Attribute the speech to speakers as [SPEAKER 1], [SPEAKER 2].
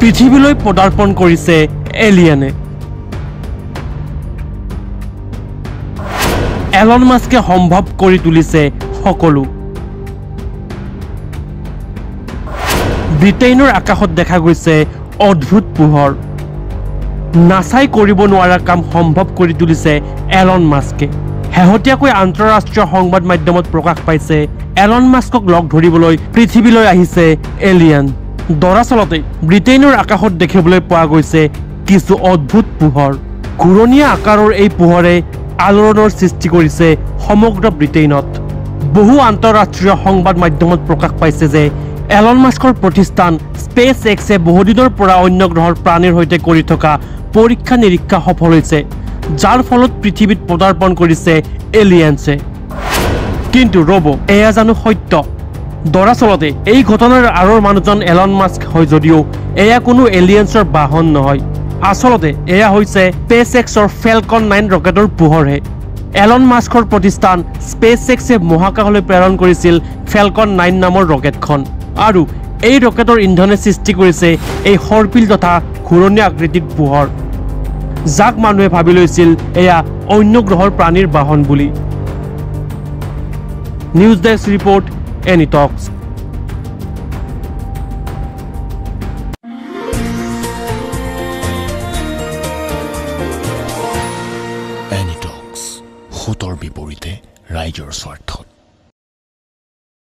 [SPEAKER 1] পৃথিৱীলৈ পদাৰ্পণ কৰিছে এলিয়েনে। এলন মাস্কে সম্ভৱ কৰি তুলিছে সকলো। ব্ৰিটেইনৰ আকাশত দেখা গৈছে অদ্ভুত পোহৰ। নাছাই কৰিব নোৱাৰা কাম সম্ভৱ কৰি তুলিছে এলন মাস্কে। শেহতীয়াকৈ আন্তঃৰাষ্ট্ৰীয় সংবাদ মাধ্যমত প্ৰকাশ পাইছে এলন মাস্কক লগ ধৰিবলৈ পৃথিৱীলৈ আহিছে এলিয়েন। দৰাচলতে ব্ৰিটেইনৰ আকাশত দেখিবলৈ পোৱা গৈছে কিছু অদ্ভুত পোহৰ। ঘূৰণীয়া আকাৰৰ এই পোহৰে আলোড়নৰ সৃষ্টি কৰিছে সমগ্ৰ ব্ৰিটেইনত। বহু আন্তঃৰাষ্ট্ৰীয় সংবাদ মাধ্যমত প্ৰকাশ পাইছে যে এলন মাস্কৰ প্ৰতিষ্ঠান স্পেচ এক্সে বহুদিনৰ পৰা অন্য গ্ৰহৰ প্ৰাণীৰ সৈতে কৰি থকা পৰীক্ষা নিৰীক্ষা সফল হৈছে, যাৰ ফলত পৃথিৱীত পদাৰ্পণ কৰিছে এলিয়েনছে। কিন্তু ৰ'ব, এয়া জানো সত্য? দৰাচলতে এই ঘটনাৰ আঁৰৰ মানুহজন এলন মাস্ক হয় যদিও এয়া কোনো এলিয়েন্সৰ বাহন নহয়। আচলতে এয়া হৈছে স্পেচ এক্সৰ ফেলকন 9 ৰকেটৰ পোহৰহে। এলন মাস্কৰ প্ৰতিষ্ঠান স্পেচ এক্সে মহাকাশলৈ প্ৰেৰণ কৰিছিল ফেলকন 9 নামৰ ৰকেটখন, আৰু এই ৰকেটৰ ইন্ধনে সৃষ্টি কৰিছে এই সৰ্পিল তথা ঘূৰণীয়া আকৃতিৰ পোহৰ, যাক মানুহে ভাবি লৈছিল এয়া অন্য গ্ৰহৰ প্ৰাণীৰ বাহন বুলি। নিউজ ডেস্ক ৰিপৰ্ট, এনি টক্স।
[SPEAKER 2] এনি টক্স, সতৰ বিপৰীতে ৰাইজৰ স্বাৰ্থত।